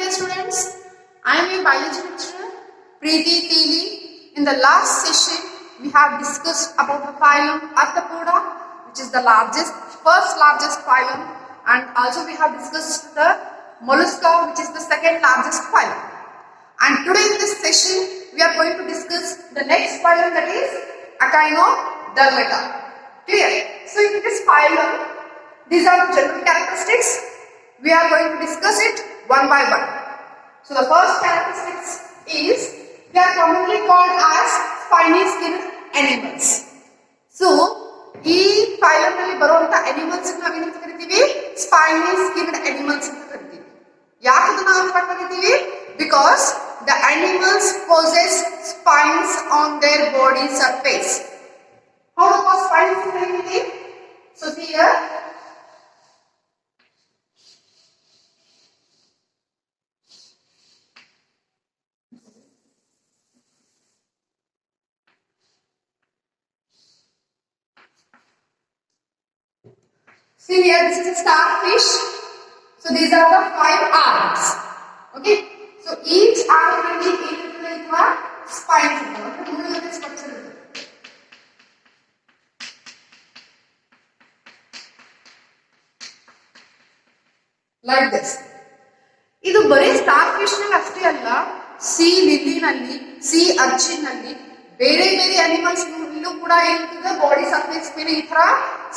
dear students. I am your biology lecturer, Preeti Teeli. In the last session, we have discussed about the phylum Arthropoda, which is the first largest phylum, and also we have discussed the Mollusca, which is the second largest phylum. And today in this session, we are going to discuss the next phylum, that is Echinodermata. Clear? So in this phylum, these are the general characteristics. We are going to discuss it one by one. So the first characteristics is they are commonly called as spiny skinned animals. So ಈ phylum ನಲ್ಲಿ ಬರುವಂತ animals ನಾವೇನಂತ ಕರಿತೀವಿ? Spiny skinned animals ಅಂತ ಕರಿತೀವಿ. ಯಾಕೆ ಅದನ್ನ ಅಂತ ಕರಿತೀವಿ? Because the animals possess spines on their body surface. How do we spines in anything? So here see here, this is a starfish. So these are the 5 arms. Okay. So each arm will be in spines. Structure. Like this. ಇದು ಬರೀ starfish ನಲ್ಲಿ ಅಷ್ಟೇ ಅಲ್ಲ, C lily ನಲ್ಲಿ, C urchin ನಲ್ಲಿ, ಬೇರೆ ಬೇರೆ animals ಇಲ್ಲೂ ಕೂಡ ಏನಿರ್ತದೆ, ಬಾಡಿ ಸರ್ಫೇಸ್ ಮೇಲೆ ಈ ತರ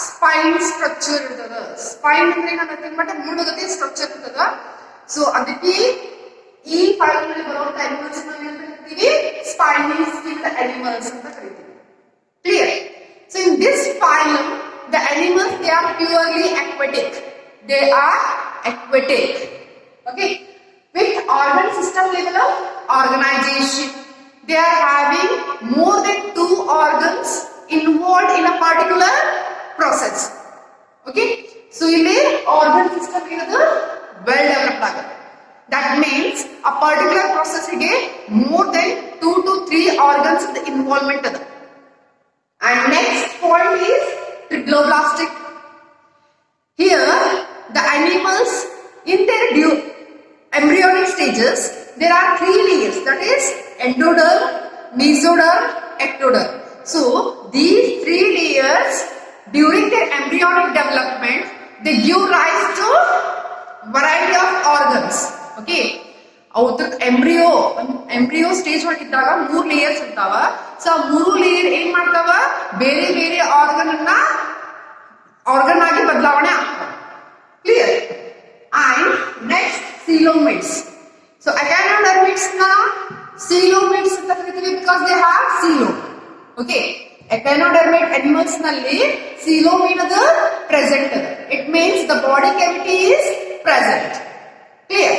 ಸ್ಪೈನ್ ಸ್ಟ್ರಕ್ಚರ್ ಇರ್ತದ. ಸ್ಪೈನ್ ಅಂದ್ರೆ ನಥಿಂಗ್ ಬಟ್ ಮೂಡುಗತಿ ಸ್ಟ್ರಕ್ಚರ್ ಇರ್ತದ. ಸೊ ಅದಕ್ಕೆ ಈ ಫೈಲಮ್ ನಲ್ಲಿ ಬರುವಂತ ಅನಿಮಲ್ಸ್ ನಾವು ಏನಂತ ಕರಿತೀವಿ? ಸ್ಪೈನಿ ಸ್ಕಿನ್ಡ್ ಅನಿಮಲ್ಸ್ ಅಂತ ಕರಿತೀವಿ. Clear? So in this phylum the animals, they are purely aquatic. They are aquatic. Okay, with organ system level of organization, they are having more than 2 organs involved in a particular process. Okay, so ಇಲ್ಲಿ organ system ಇರೋದು well developed ಆಗುತ್ತೆ. That means a particular process ಗೆ more than 2 to 3 organs involvement ಇದೆ. And next point is triploblastic. Here the animals in their embryonic stages, there are 3 layers, that is endoderm, mesoderm, ectoderm. So these 3 layers during their embryonic development, they give rise to variety of organs. Okay, embryo stage ಹೊರಟಿದ್ದಾಗ 3 layers ಇರ್ತಾವ. So 3 layer ಏನ್ ಮಾಡ್ತಾವ? ಬೇರೆ ಬೇರೆ organ ಆಗಿ ಬದಲಾವಣೆ ಆಗ್ತವೆ. Clear? And next, coelomates. So echinodermids na coelomates anta ಕರೀತೀವಿ because they have coelom. Okay, echinodermid animals ನಲ್ಲಿ coelom ಏನದು present ಇದೆ. It means the body cavity is present. Clear?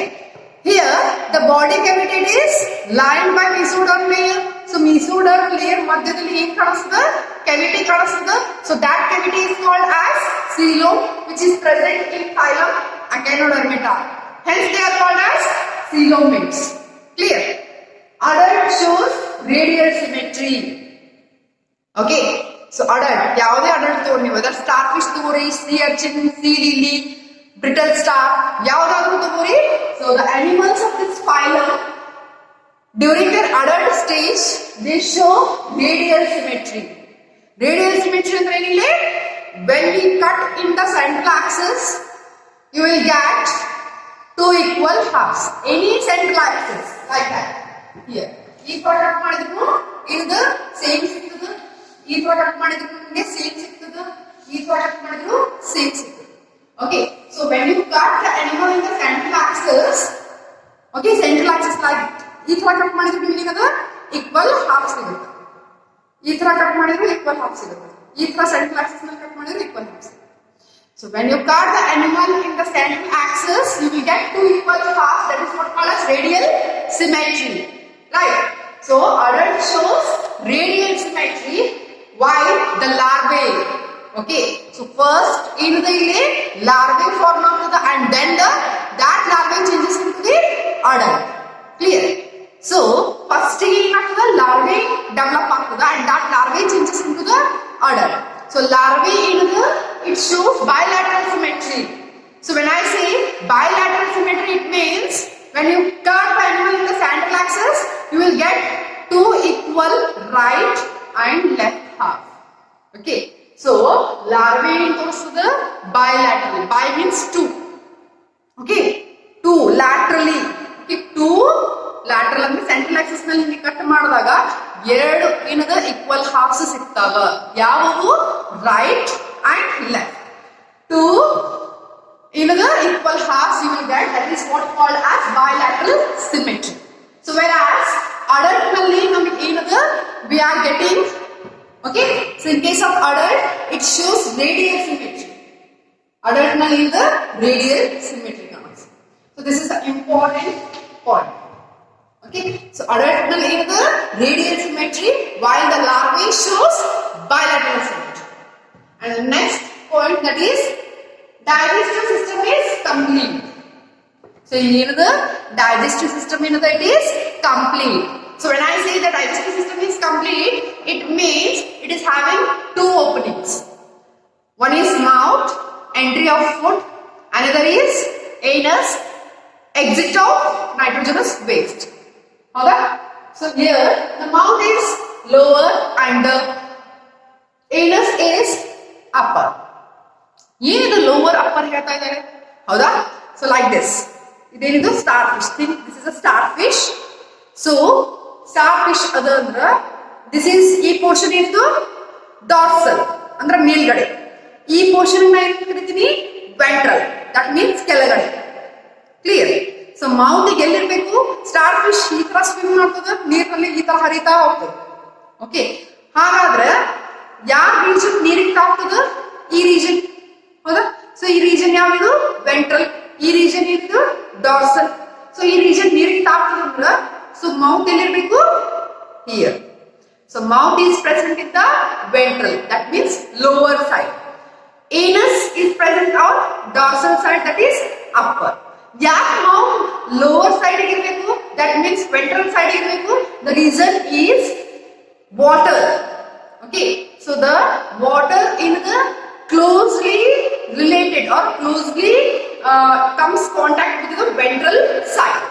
Here the body cavity is lined by mesoderm layer. So mesoderm layer ಮಧ್ಯದಲ್ಲಿ ಏನು ಕಾಣಿಸ್ತದೆ? Cavity ಕಾಣಿಸ್ತದೆ. So that cavity is called as coelom, which is present in phylum Echinodermata. Hence they are called as coelomates. Clear? Adult shows radial symmetry. Okay, so adult, ಯಾವುದೇ adult ತೋರಿ ನೀವು, whether starfish ತೋರಿ, sea urchin, sea lily, brittle star, ಯಾವುದಾದ್ರೂ ತೋರಿ. So the animals of this phylum during their adult stage, they show radial symmetry. Radial symmetry ಅಂದ್ರೆ ಏನಿಲ್ಲ? When we cut in the central axis, you will get 2 equal halves. Any central axis like that. Here, ಈ ತರ cut ಮಾಡಿದ್ರು ಇದು same ಸಿಗ್ತದೆ, ಈ ತರ cut ಮಾಡಿದ್ರು ನಿಮಗೆ ಸೇಮ್ ಸಿಗ್ತದೆ, ಈ ತರ ಕಟ್ ಮಾಡಿದ್ರು ಸೇಮ್ ಸಿಗ್ತದೆ. Okay, so when you cut the animal in the central axis, okay, central axis like ಈ ತರ ಕಟ್ ಮಾಡಿದ್ರು ನಿಮಗೆ ಅದು equal half ಸಿಗುತ್ತೆ. ಈ ತರ ಕಟ್ ಮಾಡಿದ್ರು equal half ಸಿಗುತ್ತೆ. ಈ ತರ central axis ನಲ್ಲಿ ಕಟ್ ಮಾಡಿದ್ರು equal half ಸಿಗುತ್ತೆ. So when you cut the animal in the central axis, you will get 2 equal halves. That is what called as radial symmetry. Right? So adult shows radial symmetry while the larvae. Okay. So first in the larvae form ಆಗ್ತದೆ and then that larvae changes into the adult. Clear? So first ಏನಾಗ್ತದೆ? larvae develop ಆಗ್ತದೆ and that larvae changes into the adult. So larvae it shows bilateral symmetry. So when I say bilateral symmetry, it means When you cut the animal in the central axis, you will get two equal right and left half. Okay. So larvae in ತೋರಿಸುವುದು bilaterally. Bi means two. Okay. Two laterally. Okay. Two lateral ಅಂದ್ರೆ central Axis ನಲ್ಲಿ ನೀವು cut ಮಾಡಿದಾಗ ಎರಡು ಏನದ equal halves ಸಿಗ್ತಾವ. ಯಾವುದು right and left. To ಏನದ equal halves you will get, that is what called as bilateral symmetry. So whereas adult ನಲ್ಲಿ ನಮಗೆ ಏನದ we are getting, okay, so in case of adult it shows radial symmetry. Adult ನಲ್ಲಿ is the radial symmetry comes. So this is the important point. Okay, so adult ನಲ್ಲಿ is the radial symmetry while the larvae shows bilateral symmetry. And the next point, that is digestive system is complete. So here the digestive system it is complete. So when I say the digestive system is complete, it means it is having two openings. One is mouth, entry of food. Another is anus, exit of nitrogenous waste. Alright? So here the mouth is lower and the anus is upper. ಏನಿದು lower upper ಹೇಳ್ತಾ ಇದ್ದಾರೆ ಹೌದಾ. So like this, ಇದೇನಿದು starfish. Think this is a starfish. So starfish ಅದ ಅಂದ್ರ this is ಈ portion ಏನಿದು dorsal ಅಂದ್ರೆ ಮೇಲ್ಗಡೆ. ಈ ಪೋರ್ಷನ್ ನಾ ಏನ್ ಕರಿತೀನಿ ವೆಂಟ್ರಲ್, ದಟ್ ಮೀನ್ಸ್ ಕೆಳಗಡೆ. ಕ್ಲಿಯರ್. ಸೊ ಮೌತ್ ಎಲ್ಲಿರ್ಬೇಕು, ಸ್ಟಾರ್ ಫಿಶ್ ಈ ತರ ಸ್ವಿಮ್ ಮಾಡ್ತದ ನೀರಿನಲ್ಲಿ, ಈ ತರ ಹರಿತಾ ಹೋಗ್ತದೆ. ಓಕೆ, ಹಾಗಾದ್ರೆ ಯಾವ ರೀಜನ್ ನೀರಿಗೆ ತಾಗ್ತದ, ಈ ರೀಜನ್ ಹೌದಾ. ಸೊ ಈ ರೀಜನ್ ಯಾವುದು ವೆಂಟ್ರಲ್, ಈ ರೀಜನ್ ಏನಿದು ಡಾರ್ಸಲ್. ಸೊ ಈ ರೀಜನ್ ನೀರಿಗೆ ತಾಗ್ತದಂದ್ರ ಸೊ ಮೌತ್ ಎಲ್ಲಿರ್ಬೇಕು here. So mouth is present in the ventral, that means lower side. Anus is present on dorsal side, that is upper. ಯಾಕೆ ಮೌತ್ ಲೋವರ್ ಸೈಡ್ ಇರಬೇಕು, that means ventral side ಇರಬೇಕು. The reason is water. Okay, so the water in the closely related or closely comes contact with the ventral side.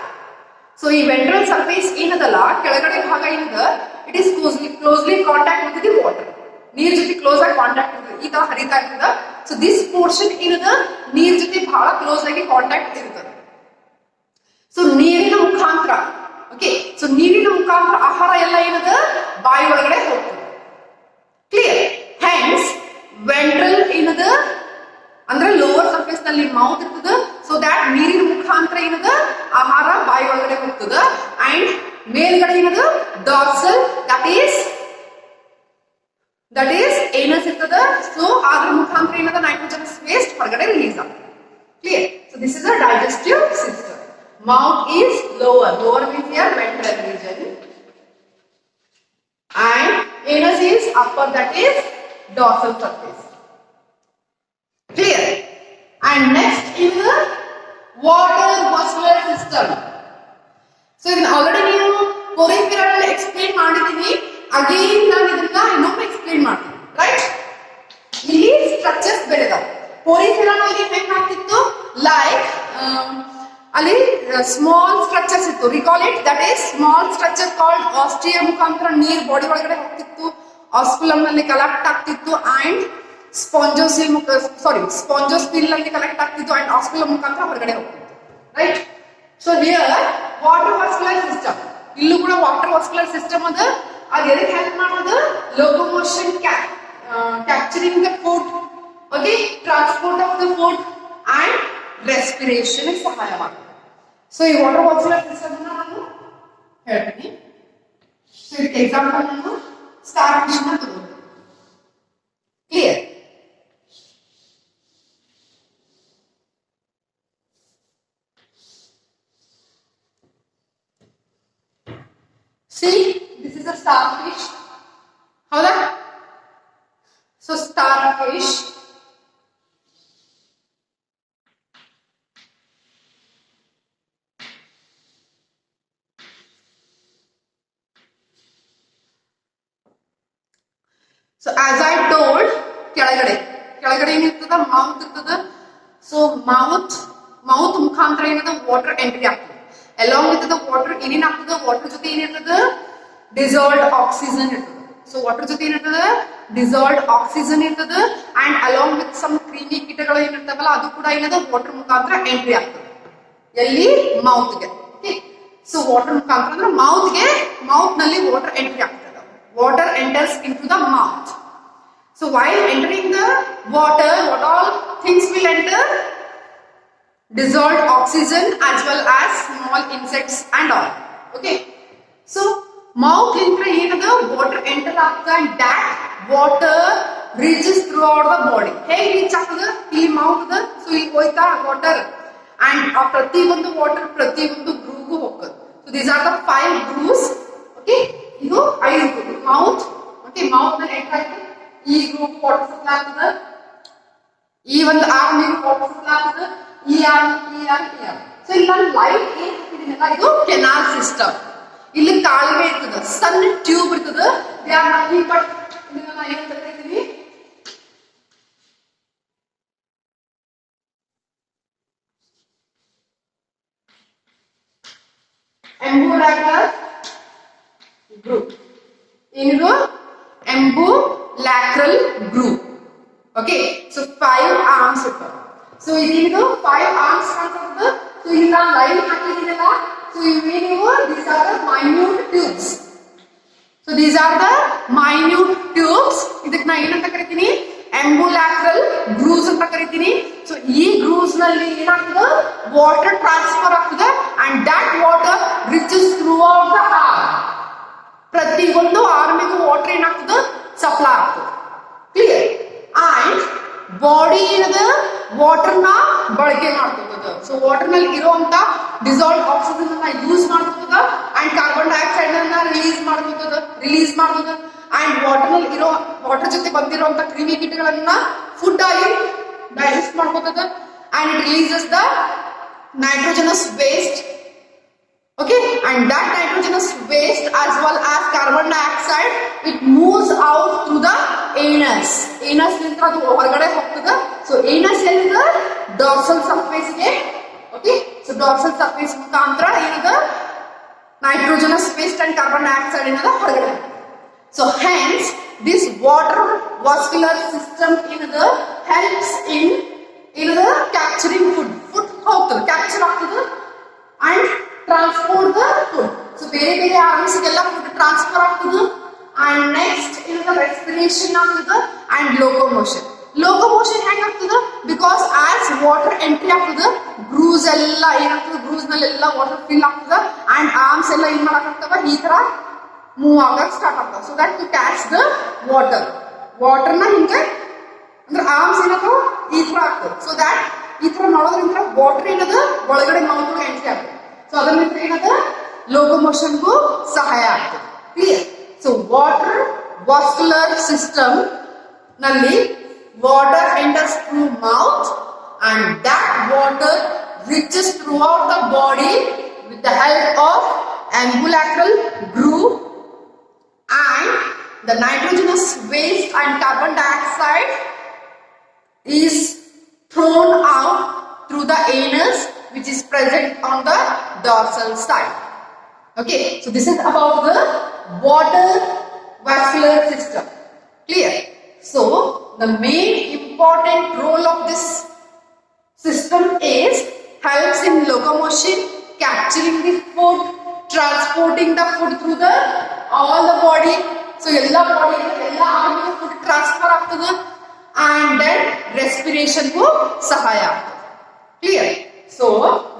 So ಈ ventral surface ಏನದಲ್ಲ ಕೆಳಗಡೆ ಭಾಗ ಏನದ, it is closely contact with the water. ನೀರ್ ಜೊತೆ close ಆಗಿ contact ಇರ್ತದೆ, ಈ ತರ ಹರಿತಾ ಇರ್ತದ. ಸೊ ದಿಸ್ ಪೋರ್ಷನ್ ಏನದ ನೀರ್ ಜೊತೆ ಬಹಳ ಕ್ಲೋಸ್ ಆಗಿ ಕಾಂಟ್ಯಾಕ್ಟ್ ಇರ್ತದೆ. ಸೊ ನೀರಿನ ಮುಖಾಂತರ, ಓಕೆ, ಸೊ ನೀರಿನ ಮುಖಾಂತರ ಆಹಾರ ಎಲ್ಲ ಏನದ ಬಾಯಿ ಒಳಗಡೆ ಹೋಗ್ತದೆ. ಕ್ಲಿಯರ್. ಹೆನ್ಸ್ ವೆಂಟ್ರಲ್ ಏನದ ಅಂದ್ರೆ ಲೋವರ್ ಸರ್ಫೇಸ್ ನಲ್ಲಿ ಮೌತ್ ಇರ್ತದ. ಸೊ ದ್ಯಾಟ್ ನೀರಿನ ಮುಖಾಂತರ ಏನದ ಆಹಾರ ಬಾಯಿ ಒಳಗಡೆ ಹೋಗ್ತದ. ಅಂಡ್ ಮೇಲ್ಗಡೆ ಏನದ ಡಾರ್ಸಲ್, ದಟ್ ಈಸ್ ಏನಸ್ ಇರ್ತದ. ಸೊ ಅದ್ರ ಮುಖಾಂತರ ಏನದ ನೈಟ್ರೋಜನಸ್ ವೇಸ್ಟ್ ಹೊರಗಡೆ ರಿಲೀಸ್ ಆಗ್ತದೆ. Clear. So this is a digestive system. Mouth is lower means here ventral region, and anus is upper, that is dorsal surface. Clear. And next is the water vascular system. So ಇದನ್ನ already ನೀವು ಪೊರಿಫೆರಲ್ ಅಲ್ಲಿ explain ಮಾಡಿದೀನಿ. Again ನಾನು ಇದನ್ನ ಇನ್ನೊಮ್ಮೆ explain ಮಾಡ್ತೀನಿ. Right, ಇಲ್ಲಿ structures ಬೇರೆದಾವ. ಪೊರಿಫೆರಲ್ ಅಲ್ಲಿ ಏನಾಗ್ತಿತ್ತು, ಲೈಕ್ ಅಲ್ಲಿ ಸ್ಮಾಲ್ ಸ್ಟ್ರಕ್ಚರ್ಸ್ ಇತ್ತು. Recall it, that is small structure called Austria ಮುಖಾಂತರ ನೀರ್ ಬಾಡಿ ಒಳಗಡೆ ಹೋಗ್ತಿತ್ತು, ಆಸ್ಕುಲಮ್ ನಲ್ಲಿ ಕಲೆಕ್ಟ್ ಆಗ್ತಿತ್ತು, ಅಂಡ್ ಸ್ಪಾಂಜೋಸ್ಪಿಲ್ ನಲ್ಲಿ ಕಲೆಕ್ಟ್ ಆಗ್ತಿತ್ತು, ಅಂಡ್ ಆಸ್ಕುಲಮ್ ಮುಖಾಂತರ ಹೊರಗಡೆ ಹೋಗ್ತಿತ್ತು. Right. So here water vascular system, ಇಲ್ಲೂ ಕೂಡ ವಾಟರ್ ವಾಸ್ಕ್ಯುಲರ್ ಸಿಸ್ಟಮ್ ಅದ. ಅದು ಎದಕ್ಕೆ ಹೆಲ್ಪ್ ಮಾಡೋದು, locomotion, capturing the food, okay, transport of the food and respiration ಸಹಾಯವಾಗುತ್ತೆ. ಸೊ ಈ ವಾಟರ್ ವಾಸ್ಕ್ಯುಲರ್ ಸಿಸ್ಟಮ್ ನಾನು ಹೇಳ್ತೀನಿ. ಸೊ ಇದಕ್ಕೆ ಎಕ್ಸಾಂಪಲ್ ನಾನು ಸ್ಟಾರ್ ಫಿಶ್ ನ ತಗೊಂಡು. Clear. See, this is a starfish. ಹೌದಾ. So starfish So as I told, ಕೆಳಗಡೆ ಏನಿರ್ತದ, ಮೌತ್ ಇರ್ತದ. ಸೊ ಮೌತ್ ಮುಖಾಂತರ ಏನದ ವಾಟರ್ ಎಂಟ್ರಿ ಆಗ್ತದೆ. along with the water ಏನೇನಾಗ್ತದೆ water ಜೊತೆ ಏನಿರ್ತದೆ dissolved oxygen ಇರ್ತದೆ. So water ಜೊತೆ ಏನಿರ್ತದೆ dissolved oxygen ಇರ್ತದೆ and along with some ಕ್ರಿಮಿ ಕೀಟಗಳು ಏನಿರ್ತಾವಲ್ಲ ಅದು ಕೂಡ ಏನದ water ಮುಖಾಂತರ ಎಂಟ್ರಿ ಆಗ್ತದೆ ಎಲ್ಲಿ mouth ಗೆ. ಓಕೆ, ಸೊ water ಮುಖಾಂತರ ಅಂದ್ರೆ mouth ನಲ್ಲಿ water ಎಂಟ್ರಿ ಆಗ್ತದೆ. Water enters into the mouth. So while entering the water, what all things will enter? Dissolved oxygen as well as small insects and all. Okay, so mouth lintra ಏನದ water enter ಆಗ್ತದೆ and that water reaches throughout the body. ಹೇಗೆ reach ಆಗ್ತದೆ? ಇಲ್ಲಿ mouth ಅದ, so ಇಲ್ಲಿ ಹೋಯ್ತಾ water and ಆ ಪ್ರತಿ ಒಂದು water ಪ್ರತಿ ಒಂದು ಗ್ರೂವ್ಗೂ ಹೋಗ್ತದೆ. So these are the 5 grooves. Okay, ಇದು 5 mouth. Okay, mouth ನಲ್ಲಿ ಎಂಟರ್ ಆಯ್ತು, ಈ ಗ್ರೂಪ್ ವಾಟರ್ ಸಪ್ಲೈ ಆಗ್ತದೆ, ಈ ಒಂದು ಆರ್ಮಿಗೆ ವಾಟರ್ ಸಪ್ಲೈ ಆಗ್ತದೆ, ಈ ಆರ್ಮ್. ಸೊ ಇಲ್ಲಿ ನಾನು ಲೈಟ್ ಏನ್ ಹಾಕಿದ್ದೀನಲ್ಲ ಇದು ಕೆನಾಲ್ ಸಿಸ್ಟಮ್. ಇಲ್ಲಿ ಕಾಲುವೆ ಇರ್ತದೆ, ಸಣ್ಣ ಟ್ಯೂಬ್ ಇರ್ತದೆ. ದೇ ಆರ್ ನಥಿಂಗ್ ಬಟ್ ಇದನ್ನ ಏನಂತ ಕರಿತೀವಿ ಎಂಬುಲಾಕ್ರಲ್ ಗ್ರೂಪ್. ಏನಿದು ambulacral group. Okay, so 5 arms ಇರ್ತವೆ. ಸೊ ಇದೇನಿದು 5 ಆರ್ಮ್ಸ್ ಕಾಣ್ತದೆ. ಸೊ ಇಲ್ಲಿ ನಾನು ಲೈನ್ ಹಾಕಿದ್ದೀನಲ್ಲ, ಸೊ ಇವೇನಿವು these are the minute tubes. So these are the minute tubes. ಇದಕ್ಕೆ ನಾ ಏನಂತ ಕರಿತೀನಿ? ಎಂಬುಲಾಕ್ರಲ್ ಗ್ರೂವ್ಸ್ ಅಂತ ಕರಿತೀನಿ. ಸೊ ಈ ಗ್ರೂವ್ಸ್ ನಲ್ಲಿ ಏನಾಗ್ತದೆ? ವಾಟರ್ ಟ್ರಾನ್ಸ್ಫರ್ ಆಗ್ತದೆ and that water reaches throughout the arm. ಪ್ರತಿ ಒಂದು ಆರ್ಮಿಗೂ ವಾಟರ್ ಏನಾಗ್ತದೆ? ಸಪ್ಲೈ ಆಗ್ತದೆ. ಕ್ಲಿಯರ್? ಅಂಡ್ ಬಾಡಿ ಏನದ ವಾಟರ್ ನ ಬಳಕೆ ಮಾಡ್ತದ. ಸೊ ವಾಟರ್ ನಲ್ಲಿ ಇರುವಂತ ಡಿಸಾಲ್ವ್ ಆಕ್ಸಿಜನ್ ಅನ್ನ ಯೂಸ್ ಮಾಡ್ತದ ಅಂಡ್ ಕಾರ್ಬನ್ ಡೈಆಕ್ಸೈಡ್ ಅನ್ನ ರಿಲೀಸ್ ಮಾಡ್ತದ ಅಂಡ್ ವಾಟರ್ ನಲ್ಲಿ ಇರೋ ವಾಟರ್ ಜೊತೆ ಬಂದಿರುವಂತ ಕ್ರಿಮಿ ಕೀಟಗಳನ್ನ ಫುಡ್ ಆಗಿ ಡೈಜೆಸ್ಟ್ ಮಾಡ್ಕೋತದ and it releases the nitrogenous waste. Okay, and that nitrogenous waste as well as carbon dioxide, it moves out through the anus. Anus ನಿಂತ್ರ ಅದು ಹೊರಗಡೆ ಹೋಗ್ತದೆ. ಸೊ anus ಎಲ್ಲಿದೆ? dorsal surface ಗೆ. Okay, so dorsal surface ಮುಖಾಂತರ ಏನದ nitrogenous waste and carbon dioxide ಏನದ ಹೊರಗಡೆ. So hence this water vascular system ಏನದ helps in ಏನದ capturing food ಹೋಗ್ತದೆ, ಕ್ಯಾಪ್ಚರ್ ಆಗ್ತದೆ and transport the food. So ಬೇರೆ ಬೇರೆ ಆರ್ಗನ್ಸ್ ಗೆಲ್ಲ ಫುಡ್ ಟ್ರಾನ್ಸ್ಫರ್ ಆಗ್ತದೆ ಅಂಡ್ ನೆಕ್ಸ್ಟ್ ಏನದ ರೆಸ್ಪಿರೇಷನ್ ಆಗ್ತದೆ ಅಂಡ್ ಲೋಕೋಮೋಷನ್ ಹೆಂಗ್ ಆಗ್ತದೆ? ಬಿಕಾಸ್ ಆಸ್ ವಾಟರ್ ಎಂಟ್ರಿ ಆಗ್ತದೆ, ಗ್ರೂವ್ಸ್ ಎಲ್ಲ ಏನಾಗ್ತದೆ? ಗ್ರೂವ್ಸ್ ನಲ್ಲೆಲ್ಲ ವಾಟರ್ ಫಿಲ್ ಆಗ್ತದೆ ಅಂಡ್ ಆರ್ಮ್ಸ್ ಎಲ್ಲ ಏನ್ ಮಾಡಕ್ಕಾಗ್ತವ? ಈ ತರ ಮೂವ್ ಆಗಕ್ ಸ್ಟಾರ್ಟ್ ಆಗ್ತವೆ. So that to catch the ವಾಟರ್ನ ಹಿಂಗೆ ಅಂದ್ರೆ ಆರ್ಮ್ಸ್ ಏನಾಗ್ತವೆ? ಈ ತರ ಆಗ್ತದೆ. ಸೊ ದಟ್ ಈ ತರ ಮಾಡೋದ್ರಿಂದ ವಾಟರ್ ಏನದ ಒಳಗಡೆ ಮೌತ್ ಎಂಟ್ರಿ ಆಗ್ತದೆ. ಸೊ ಅದರಿಂದ ಏನದ ಲೋಕೋಮೋಷನ್ಗೂ ಸಹಾಯ ಆಗ್ತದೆ. Clear? So water vascular system ನಲ್ಲಿ water enters through mouth and that water reaches throughout the body with the help of ambulacral groove and the nitrogenous waste and carbon dioxide is thrown out through the anus which is present on the dorsal side. Okay, so this is about the water vascular system. Clear? So the main important role of this system is helps in locomotion, capturing the food, transporting the food through the all the body. So ella body ella army food transfer ಆಗ್ತದೆ and then respiration को सहाय ಆಗ್ತದೆ. Clear? So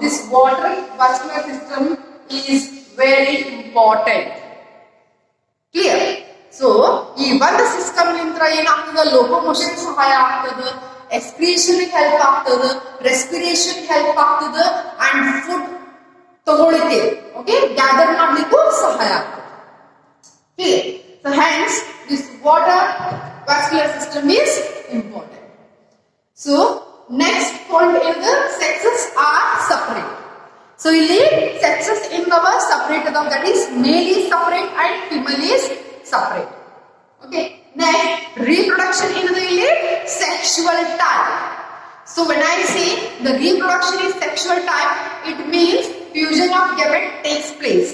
this water vascular system is very important. Clear? So ಈ ಒಂದು system ನಿಂತ್ರ ಏನಾಗ್ತದೆ? Locomotion ಸಹಾಯ ಆಗ್ತದೆ, excretion help ಆಗ್ತದೆ, respiration help ಆಗ್ತದೆ ಅಂಡ್ ಫುಡ್ ತಗೊಳ್ಳಿಕ್ಕೆ ಓಕೆ ಗ್ಯಾದರ್ ಮಾಡ್ಲಿಕ್ಕೂ ಸಹಾಯ ಆಗ್ತದೆ. Clear? So hence this water vascular system is important. So next point is the sexes are separate. So ಇಲ್ಲಿ sexes in our separate adab, that is male is separate and female is separate. Okay, next reproduction in the ಇಲ್ಲಿ sexual type. So when I say the reproduction is sexual type, it means fusion of gamete takes place.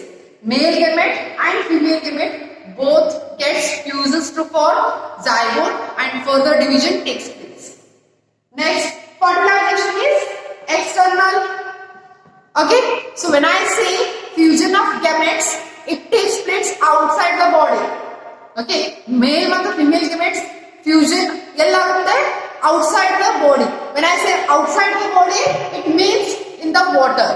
Male gamete and female gamete both gets fuses to form zygote and further division takes place. Next, fertilization is external. Okay, so when I say fusion of gametes, it takes place outside the body. Okay, male and female gametes fusion ellagutte outside the body. When I say outside the body, it means in the water.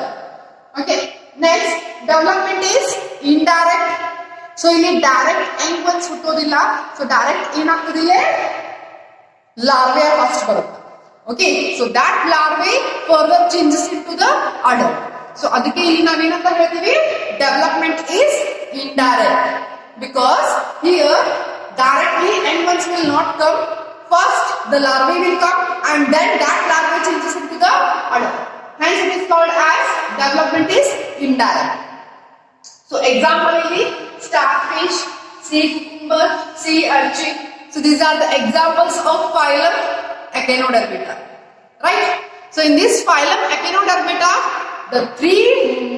Okay, next, development is indirect. So ಇಲ್ಲಿ direct young ones ಹುಟ್ಟೋದಿಲ್ಲ. So direct ಏನಾಗ್ತದೆ ಇಲ್ಲಿ larvae first ಬರುತ್ತೆ. Okay, so that larvae further changes into the adult. So ಅದಕ್ಕೆ ಇಲ್ಲಿ ನಾವೇನಂತ ಹೇಳ್ತೀವಿ, development is indirect, because here directly young ones will not come. First the larvae will come and then that larvae changes into the adult. Hence it is called as development is indirect. So example ಇಲ್ಲಿ starfish, sea cucumber, sea urchin. So these are the examples of phylum Echinodermata, right? So in this phylum Echinodermata, the three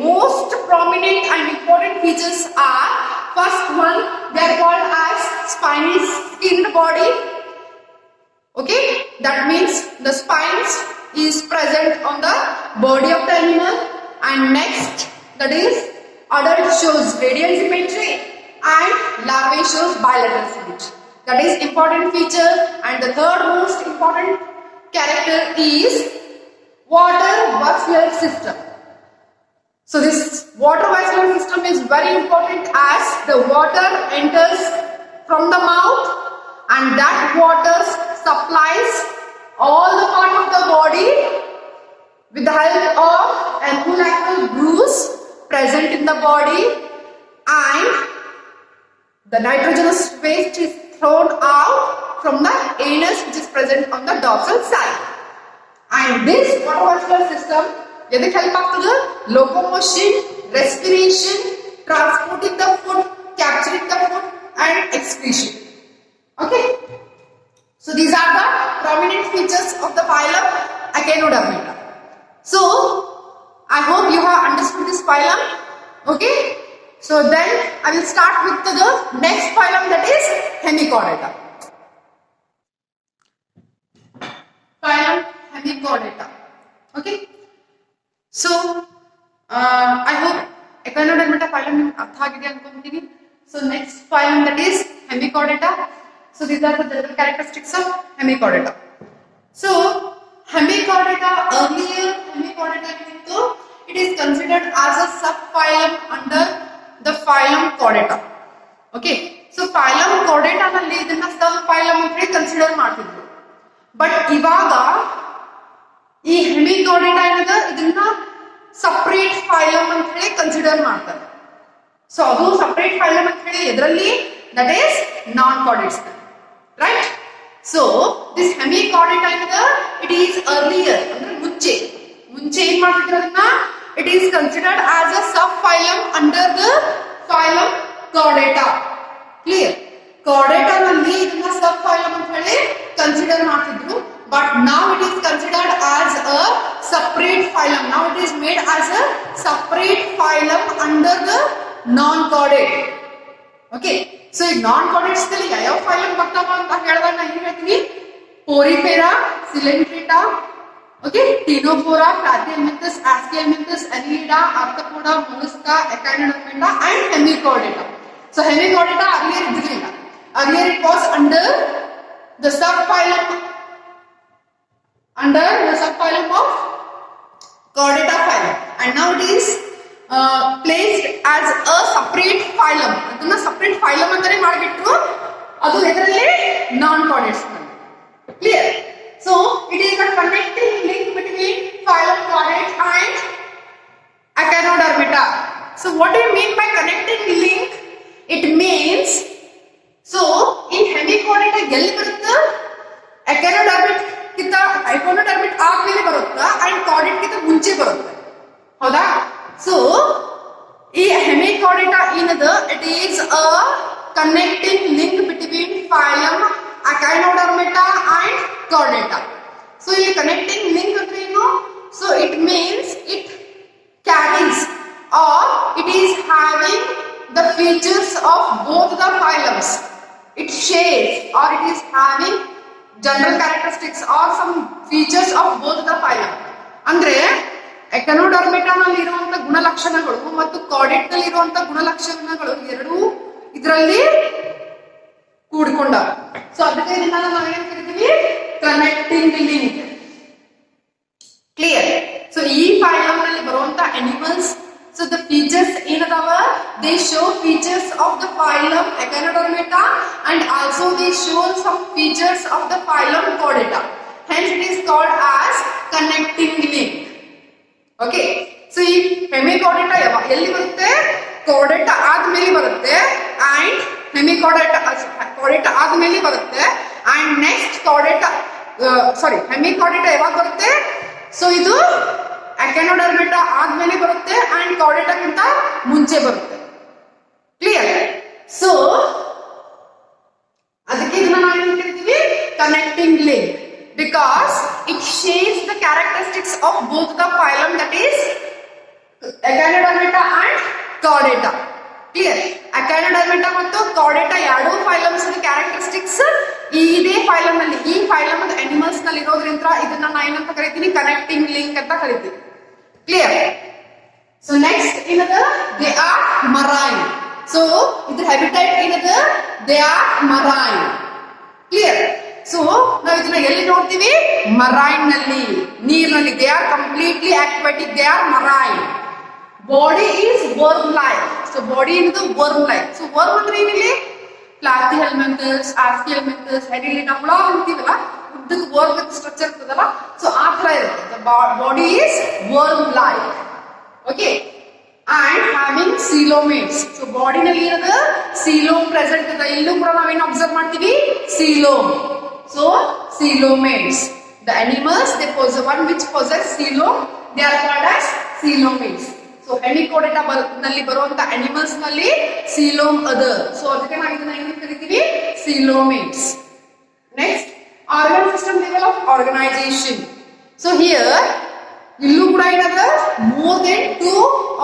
most prominent and important features are, first one, they are called as spiny skinned body. Okay, that means the spines is present on the body of the animal. And next, that is adult shows radial symmetry and larvae shows bilateral symmetry. That is important feature. And the third most important character is water vascular system. So this water vascular system is very important, as the water enters from the mouth and that water supplies all the part of the body with the help of ambulacral grooves present in the body, and the nitrogenous waste is thrown out from the anus, which is present on the dorsal side. And this water vascular system yadike help ಆಗ್ತದೆ, locomotion, respiration, transporting the food, capturing the food and excretion. Okay, so these are the prominent features of the phylum Echinodermata. So I hope you have understood this phylum. Okay, so then I will start with the next phylum, that is Hemichordata. Phylum Hemichordata. Okay, so I hope Echinodermata phylum ನಿಮಗೆ ಅರ್ಥ ಆಗಿದೆ ಅನ್ಕೊಂತೀನಿ. So next phylum, that is Hemichordata. So these are the general characteristics of Hemichordata. So Hemichordata, earlier Hemichordata it is considered as a subphylum under the phylum Chordata. Okay, so phylum Chordata ನಲ್ಲಿ ಇದನ್ನ subphylum ಅಂತ consider ಮಾಡ್ತಿದ್ರು. But ಇವಾಗ ಈ Hemichordata ಏನದ ಇದನ್ನ separate phylum ಅಂತ ಹೇಳಿ ಕನ್ಸಿಡರ್ ಮಾಡ್ತಾರೆ. ಸೊ ಅದು ಸಪರೇಟ್ ಫೈಲಮ್ ಅಂತ ಹೇಳಿ ಎದರಲ್ಲಿ, that is non chordates, right? So this Hemichordata ಏನದ, ಇಟ್ ಈಸ್ ಅರ್ಲಿಯರ್ ಅಂದ್ರೆ ಮುಂಚೆ ಏನ್ ಮಾಡ್ತಿದ್ರು ಅದನ್ನ, it is considered as a sub phylum under the phylum Chordata. Clear? Chordata ನಲ್ಲಿ ಇದನ್ನ ಸಬ್ ಫೈಲಮ್ ಅಂತ ಹೇಳಿ ಕನ್ಸಿಡರ್ ಮಾಡ್ತಿದ್ರು. But now it is considered as a separate phylum. Now it is made as a separate phylum under the non-chordate. Okay. So in non-chordates ನಲ್ಲಿ ಯಾವ phylum ಬರ್ತಾವ ಅಂತ ಹೇಳಿದಾಗ ನಾನು ಏನು ಹೇಳ್ತೀನಿ, Porifera, Coelenterata, okay, Ctenophora, Platyhelminthes, Aschelminthes, Annelida, Arthropoda, Mollusca, Echinodermata and Hemichordata. So Hemichordata earlier ಇದ್ದಿಲ್ಲ. Earlier it was under the subphylum of Chordata phylum, and now it is placed as a separate phylum. ಅದನ್ನ separate phylum ಅಂತಾನೆ ಮಾಡಿಬಿಟ್ರು. ಅದು ಎದರಲ್ಲಿ, ನಾನ್ chordates ನಲ್ಲಿ. Clear? So it is a connecting link between phylum Chordate and Echinodermata. So what do you mean by connecting link? It means, so in Hemichordata ಎಲ್ಲಿ ಬರುತ್ತೆ, Echinodermata ಆದ್ಮೇಲೆ ಬರುತ್ತಾ ಅಂಡ್ Chordate ಗಿಂತ ಮುಂಚೆ ಬರುತ್ತೆ, ಹೌದಾ? ಸೊ ಈ Hemichordata ಏನದ, it is a connecting link between phylum Echinodermata and Chordata. So ಇಲ್ಲಿ ಕನೆಕ್ಟಿಂಗ್ ಲಿಂಕ್ ಅಂದ್ರೆ ಏನು? So it means it carries or it is having the features of both the phylums. It shares or it is having general characteristics or some features of both the phylum. ಅಂದ್ರೆ ಎಕನೋಡರ್ಮಿಟಾ ನಲ್ಲಿ ಇರುವಂತ ಗುಣಲಕ್ಷಣಗಳು ಮತ್ತು ಕಾರ್ಡೆಟ್ ನಲ್ಲಿ ಇರುವಂತ ಗುಣಲಕ್ಷಣಗಳು ಎರಡೂ ಇದರಲ್ಲಿ ಕೂಡಿಕೊಂಡ. ಸೊ ಅದಕ್ಕೆ ಇದನ್ನ ನಾವು ಏನ್ ಕರಿತೀವಿ, ಕನೆಕ್ಟಿಂಗ್ ಲಿಂಕ್. ಕ್ಲಿಯರ್? ಸೊ ಈ ಫೈಲಮ್ ನಲ್ಲಿ ಬರುವಂತ ಅನಿಮಲ್ಸ್, so the features ಏನದಾವ, they show features of the phylum Echinodermata and also they show some features of the phylum Chordata. Hence it is called as connecting link. Okay, so ಈ hemichordata ಎಲ್ಲಿ ಬರುತ್ತೆ, chordata ಆದ್ಮೇಲೆ ಬರುತ್ತೆ and hemichordata ಆದ್ಮೇಲೆ ಬರುತ್ತೆ and next chordata hemichordata ಯಾವಾಗ ಬರುತ್ತೆ, so ಇದು ಎಕನೋಡರ್ಮಿಟಾ ಆದ್ಮೇಲೆ ಬರುತ್ತೆ ಅಂಡ್ ಕಾರ್ಡೆಟಾಕ್ಕಿಂತ ಮುಂಚೆ ಬರುತ್ತೆ. ಕ್ಲಿಯರ್? ಸೊ ಅದಕ್ಕೆ ಇದನ್ನ ನಾವು ಏನು ಕರಿತೀವಿ, connecting link, because it shares the characteristics of both the phylum, that is Echinodermata and Chordata. Clear? Echinodermata ಮತ್ತು ಕಾರ್ಡೆಟಾ ಎರಡೂ ಫೈಲಮ್ಸ್ ಕ್ಯಾರೆಕ್ಟರಿಸ್ಟಿಕ್ಸ್ ಇದೇ ಫೈಲಮ್ ನಲ್ಲಿ, ಈ ಫೈಲಮ್ ಅನಿಮಲ್ಸ್ ನಲ್ಲಿ ಇರೋದ್ರಿಂದ ಇದನ್ನ ನಾನು ಏನಂತ ಕರಿತೀನಿ, ಕನೆಕ್ಟಿಂಗ್ ಲಿಂಕ್ ಅಂತ ಕರಿತೀನಿ. ಕ್ಲಿಯರ್? ಸೊ ನೆಕ್ಸ್ಟ್ ಏನದ, ದೇ ಆರ್ ಮರೈನ್. ಸೊ ಇದ್ರ ಹ್ಯಾಬಿಟೇಟ್ ಏನದ, they are marine. Clear? So ನಾವು ಇದನ್ನ ಎಲ್ಲಿ ನೋಡ್ತೀವಿ, ಮರೈನ್ ನಲ್ಲಿ, ನೀರಿನಲ್ಲಿ. They are completely aquatic, they are marine. Body is worm like. So body ಏನದು, ವರ್ಮ್ ಲೈಕ್. ಸೊ ವರ್ಮ್ ಅಂದ್ರೆ ಏನಿಲ್ಲಿ, ಪ್ಲಾಟಿಹೆಲ್ಮಿಂಥಸ್, ಆಸ್ಕಿಹೆಲ್ಮಿಂಥಸ್, ಹೆಡಿಲಿ ನಾವು ಹುಳ ಅಂತೀವಲ್ಲ, ಉದ್ದಕ್ಕೆ ವರ್ಮ್ ಸ್ಟ್ರಕ್ಚರ್ ಇರ್ತದಲ್ಲ, ಸೊ ಆ ತರ ಇರುತ್ತೆ. Body is worm like. Okay, and having coelomates. So ಬಾಡಿನಲ್ಲಿ ಏನದ, ಸೀಲೋಮ್ ಪ್ರೆಸೆಂಟ್ ಇದೆ. ಇಲ್ಲೂ ಕೂಡ ನಾವೇನು ಅಬ್ಸರ್ವ್ ಮಾಡ್ತೀವಿ, coelom. So coelomates, the animals they possess, one which possess coelom, they are called as coelomates. So hemichordata ನಲ್ಲಿ ಬರುವಂತ ಅನಿಮಲ್ಸ್ ನಲ್ಲಿ ಸೀಲೋಮ್ ಅದ. ಸೊ ಅದಕ್ಕೆ ನಾವು ಇದನ್ನ ಏನು ಕರಿತೀವಿ, coelomates. Next, organ system level of organisation. So here ಇಲ್ಲೂ ಕೂಡ ಏನದ, more than 2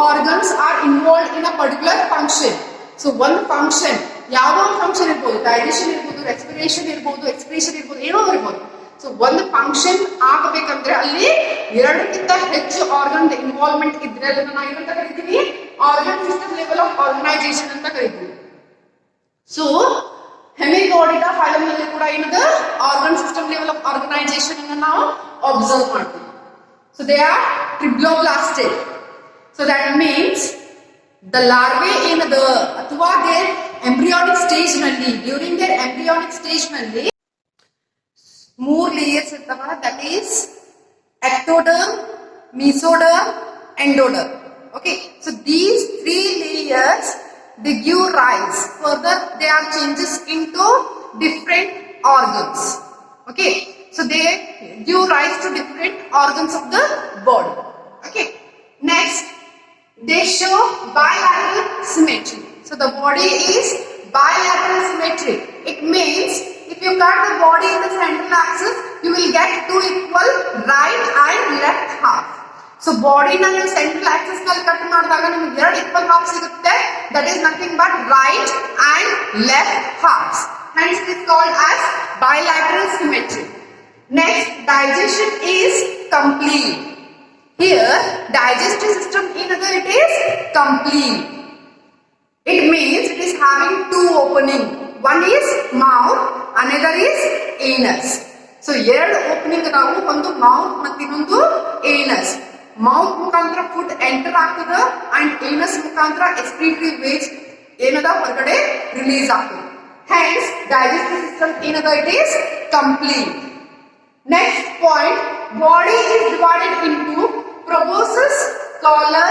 organs are involved in a particular function. So ಒಂದು ಫಂಕ್ಷನ್, ಯಾವುದೋ ಒಂದು ಫಂಕ್ಷನ್ ಇರ್ಬೋದು, ಡೈಜೆಷನ್ ಇರ್ಬೋದು, ರೆಸ್ಪಿರೇಷನ್ ಇರ್ಬೋದು, ಎಕ್ಸ್ಪ್ರೆಷನ್ ಇರ್ಬೋದು, ಏನೋ ಇರ್ಬೋದು. ಸೊ ಒಂದು ಫಂಕ್ಷನ್ ಆಗಬೇಕಂದ್ರೆ ಅಲ್ಲಿ ಎರಡಕ್ಕಿಂತ ಹೆಚ್ಚು ಆರ್ಗನ್ ಇನ್ವಾಲ್ವ್ಮೆಂಟ್ ಇದ್ರೆ ಅದನ್ನ ನಾವು ಏನಂತ ಕರಿತೀವಿ, organ system level of organisation ಅಂತ ಕರಿತೀವಿ. ಸೊ ಹೆಮಿಕೋಡೆಟಾ ಫೈಲಮ್ ನಲ್ಲಿ ಕೂಡ ಏನದ, organ system level of organisation ಅನ್ನು ನಾವು ಅಬ್ಸರ್ವ್ ಮಾಡ್ತೀವಿ. So they are triploblastic. So that means the larvae ಏನದ ಅಥವಾ ದೇರ್ ಎಂಬ್ರಿಯಾನಿಕ್ ಸ್ಟೇಜ್ ನಲ್ಲಿ, ಡ್ಯೂರಿಂಗ್ ದೇರ್ ಎಂಬ್ರಿಯಾನಿಕ್ ಸ್ಟೇಜ್ ನಲ್ಲಿ 3 ಲೇಯರ್ಸ್ ಇರ್ತವ. That is ectoderm, mesoderm, endoderm. Okay, so these 3 layers, they give rise, further they are changes into different organs. Okay, so they give rise to different organs of the body. Okay, next they show bilateral symmetry. So the body is bilateral symmetry. It means if you cut the body in the central axis, you will get 2 equal right and left half. So body na ನೀವು central axis ನಲ್ಲಿ cut ಮಾಡಿದಾಗ ನಿಮಗೆ 2 equal half ಸಿಗುತ್ತೆ. That is nothing but right and left halves. Hence it is called as bilateral symmetry. Next, digestion is complete. Here, digestive system ಏನದ, it is complete. It means it is having 2 opening. One is mouth, another is anus. So ಎರಡು opening ನಾವು, ಒಂದು mouth ಮತ್ತು ಇನ್ನೊಂದು anus. Mouth ಮುಖಾಂತರ food enter ಆಗ್ತದೆ and anus ಮುಖಾಂತರ excretory waste ಏನದ ಹೊರಗಡೆ ರಿಲೀಸ್ ಆಗ್ತದೆ. Hence digestive system ಏನದ, it is complete. Next point, body is divided into proboscis, collar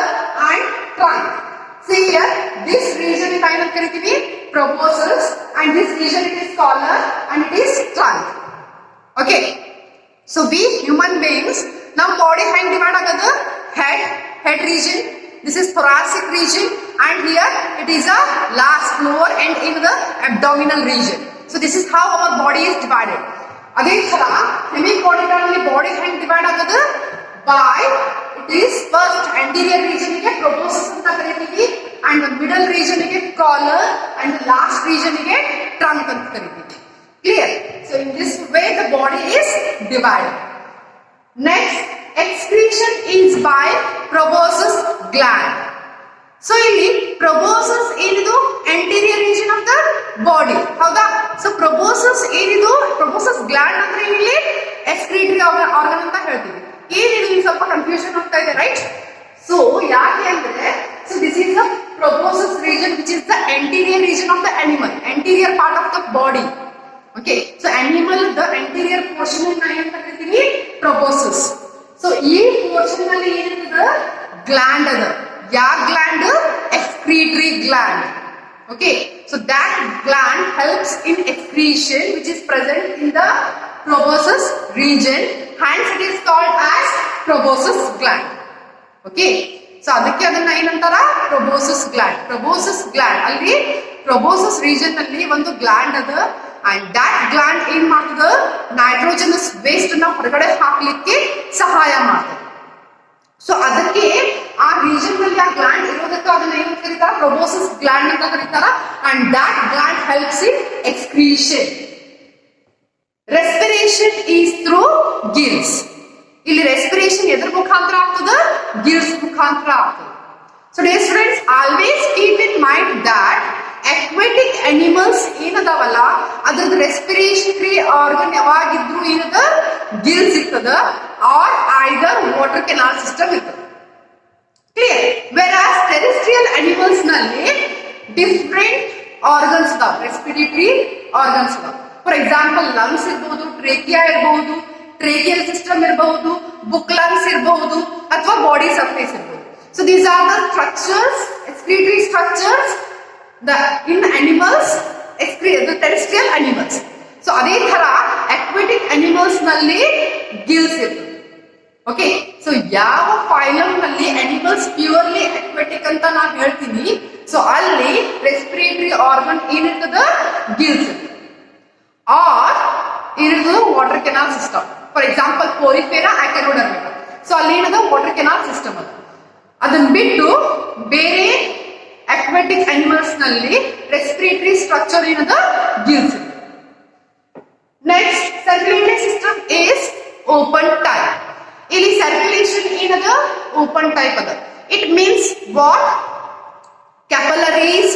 and trunk. See here, this region is kind of kariತೀವಿ proboscis and this region it is collar and it is trunk. Okay, so we human beings, ನಮ್ಮ body ಹೆಂಗ್ divide ಆಗದ, head region, this is thoracic region and here it is a last lower and in the abdominal region. So this is how our body is divided. ಅದೇ ತರ ಹೆಮಿಕೋಡೆಟಾ ನಲ್ಲಿ body ಹೆಂಗ್ divide ಆಗದ, by it is first anterior region ಗೆ proboscis ಅಂತ ಕರೀತೀವಿ and the middle region ಗೆ collar and the last region ಗೆ trunk ಅಂತ ಕರೀತೀವಿ. Clear? So in this way the body is divided. Next, excretion is by proboscis gland. So ಇಲ್ಲಿ proboscis ಏನಿದು anterior region of the body ಹೌದಾ. So proboscis ಏನಿದು proboscis gland ಅಂದ್ರೆ ಇಲ್ಲಿ excretory organ ಅಂತ ಹೇಳ್ತೀವಿ. ಏನಿದು ಇಲ್ಲಿ ಸ್ವಲ್ಪ ಕನ್ಫ್ಯೂಷನ್ ಆಗ್ತಾ ಇದೆ ರೈಟ್. ಸೊ ಯಾಕೆ ಅಂದ್ರೆ so this is the proboscis region which is the anterior region of the animal, anterior part of the body. Okay, so animal the anterior portion ಅನ್ನು ಏನು ಕರೀತೀವಿ proboscis. ಸೊ ಈ portion ನಲ್ಲಿ ಏನಿದೆ gland ಅದ. ಯಾವ gland? Excretory gland. Okay, so that gland helps in excretion which is present in the proboscis region, hence it is called as proboscis gland. Okay, so ಅದಕ್ಕೆ ಅದನ್ನ ಏನಂತಾರ proboscis gland. proboscis gland ಅಲ್ಲಿ proboscis region ನಲ್ಲಿ ಒಂದು gland ಅದ and that gland ಏನ್ ಮಾಡ್ತದ nitrogenous waste ಅನ್ನ ಹೊರಗಡೆ ಹಾಕ್ಲಿಕ್ಕೆ ಸಹಾಯ ಮಾಡ್ತದೆ. ಸೊ ಅದಕ್ಕೆ ಆ ರೀಜನ್ ನಲ್ಲಿ ಆ ಗ್ಲ್ಯಾಂಡ್ ಇರೋದಕ್ಕೆ ಅದನ್ನ ಏನು ಕರೀತಾರ proboscis gland ಅಂತ ಕರೀತಾರ and that gland helps in excretion. Respiration is through gills. ಇಲ್ಲಿ respiration ಎದ್ರ ಮುಖಾಂತರ ಆಗ್ತದ gills ಮುಖಾಂತರ ಆಗ್ತದೆ. So dear students, always keep in mind that aquatic animals ಏನದಾವಲ್ಲ ಅದ್ರದ್ದು ರೆಸ್ಪಿರೇಷನರಿ ಆರ್ಗನ್ ಯಾವಾಗಿದ್ರು ಏನದ ಗಿಲ್ಸ್ ಇರ್ತದ or either water canal system ಇರ್ತದೆ. Clear? Whereas terrestrial animals ನಲ್ಲಿ different organs ಇದಾವೆ, respiratory organs ಇದಾವೆ. ಫಾರ್ ಎಕ್ಸಾಂಪಲ್ ಲಂಗ್ಸ್ ಇರಬಹುದು, ಟ್ರೇಕಿಯಾ ಇರಬಹುದು, ಟ್ರೇಕಿಯಲ್ ಸಿಸ್ಟಮ್ ಇರಬಹುದು, ಬುಕ್ ಲಂಗ್ಸ್ ಇರಬಹುದು ಅಥವಾ ಬಾಡಿ ಸರ್ಫೇಸ್ ಇರಬಹುದು. So these are the structures, excretory structures in animals, the terrestrial animals. So ಅದೇ ತರ aquatic animals ನಲ್ಲಿ gills ಇರ್ತದೆ. ಓಕೆ, ಸೊ ಯಾವ ಫೈಲಮ್ ನಲ್ಲಿ ಅನಿಮಲ್ಸ್ ಪ್ಯೂರ್ಲಿ aquatic ಅಂತ ನಾನು ಹೇಳ್ತೀನಿ, ಸೊ ಅಲ್ಲಿ ರೆಸ್ಪಿರೇಟರಿ ಆರ್ಗನ್ ಏನಿರ್ತದ ಗಿಲ್ಸ್ ಆರ್ ಏನಿರ್ತದ water canal system. For example porifera, echinodermata. So ಅಲ್ಲಿ ಏನದ ವಾಟರ್ ಕೆನಾಲ್ ಸಿಸ್ಟಮ್ ಅದು. ಅದನ್ನ ಬಿಟ್ಟು ಬೇರೆ aquatic animals ನಲ್ಲಿ respiratory structure ಏನದ gills. Next, circulatory system is open type. ಇಲ್ಲಿ circulation ಏನದ open type ಅದ. It means what? Capillaries,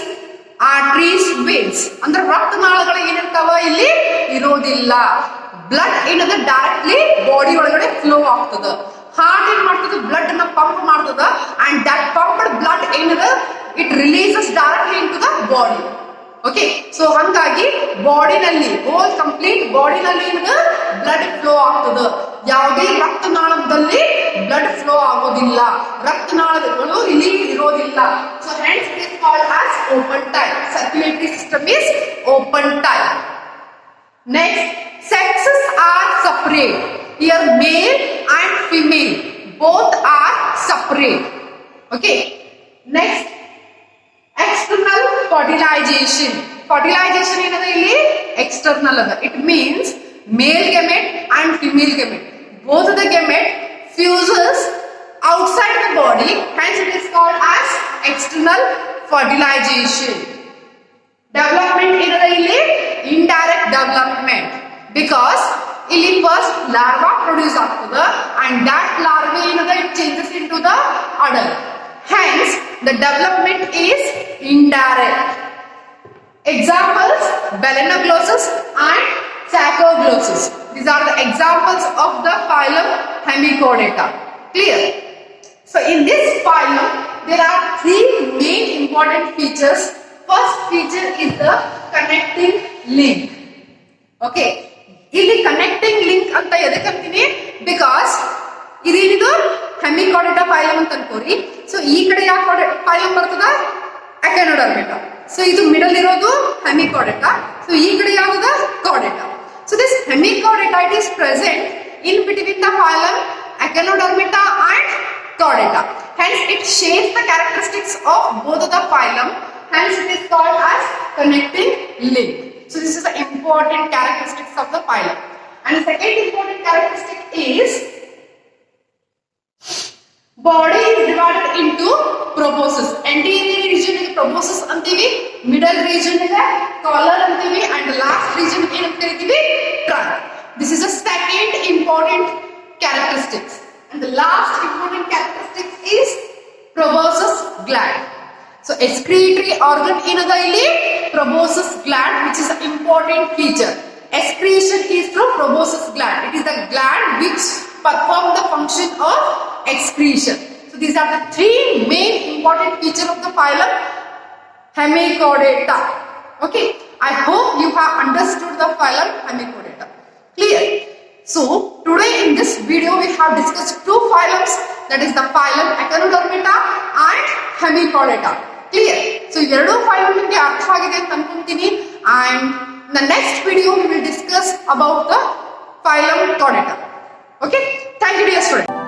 arteries, veins. ಅಂದ್ರೆ ರಕ್ತನಾಳಗಳು ಏನಿರ್ತಾವ ಇಲ್ಲಿ ಇರೋದಿಲ್ಲ. ಬ್ಲಡ್ ಏನದ ಡೈರೆಕ್ಟ್ಲಿ ಬಾಡಿ ಒಳಗಡೆ ಫ್ಲೋ ಆಗ್ತದ. ಹಾರ್ಟ್ ಏನ್ ಮಾಡ್ತದ ಬ್ಲಡ್ ಅನ್ನ ಪಂಪ್ ಮಾಡ್ತದ and that pumped blood ಏನದ it releases directly into the body. Okay, so ಹಂಗಾಗಿ ಬಾಡಿನಲ್ಲಿ ಹೋಲ್ ಕಂಪ್ಲೀಟ್ ಬಾಡಿನಲ್ಲಿ ಏನದ ಬ್ಲಡ್ ಫ್ಲೋ ಆಗ್ತದ. ಯಾವುದೇ ರಕ್ತನಾಳದಲ್ಲಿ ಬ್ಲಡ್ ಫ್ಲೋ ಆಗೋದಿಲ್ಲ, ರಕ್ತನಾಳಗಳು ಇಲ್ಲಿ ಇರೋದಿಲ್ಲ. So hence it is called as open type. Circulatory system is open type. Next, sexes are separate. Here male and female both are separate. Okay, next, external fertilization. Fertilization ಏನದ ಇಲ್ಲಿ external ಅದ. It means male gamete and female gamete. Both of the gamete fuses outside the body, hence it is called as external fertilization. Development ಏನದ ಇಲ್ಲಿ indirect development, because ಇಲ್ಲಿ first larva produce ಆಗ್ತದ and that larva ಏನದ it changes into the adult. Hence, the development is indirect. Examples: Balanoglossus and Saccoglossus. These are the examples of the phylum Hemichordata. Clear? So, in this phylum, there are three main important features. First feature is the connecting link. Okay. ಇಲ್ಲಿ connecting link ಅಂತ ಎದಕ್ಕೆ ಅಂತೀನಿ, because ಇದೇನಿದು ಹೆಮಿಕಾರ್ಡೇಟಾ phylum ಅಂತ ಅನ್ಕೋರಿ. So ಈ ಕಡೆ ಯಾವ phylum ಬರ್ತದ ಅಕ್ಯಾನೋಡರ್ಮಿಟಾ. ಸೊ ಇದು ಮಿಡಲ್ ಇರೋದು ಹೆಮಿಕಾರ್ಡೇಟಾ. ಸೊ ಈ ಕಡೆ ಯಾವ್ದದ chordata. So this hemichordata it is present in between the phylum echinodermata and chordata. Hence it shares the characteristics of both of the phylum. Hence it is called as connecting link. So this is the important characteristics of the phylum. And the second important characteristic is body is divided into proboscis. anterior region ಇದೆ proboscis ಅಂತೀವಿ, middle region ಇದೆ collar ಅಂತೀವಿ, and last region ಏನಂತ ಕರಿತೀವಿ trunk. This is a second important characteristics, and the last important characteristic is proboscis gland. So excretory organ ಏನದ ಇಲ್ಲಿ proboscis gland, which is an important feature. Excretion is from proboscis gland. It is the gland which perform the function of excretion. So these are the three main important feature of the phylum Hemichordata. Okay, I hope you have understood the phylum Hemichordata. Clear? So today in this video we have discussed two phylums, that is the phylum Echinodermata and Hemichordata. Clear? So ಎರಡು phylum ನಿಮಗೆ ಅರ್ಥ ಆಗಿದೆ ಅಂತ ಅನ್ಕೊಂತೀನಿ, and in the next video we will discuss about the phylum Chordata. Okay, thank you dear students.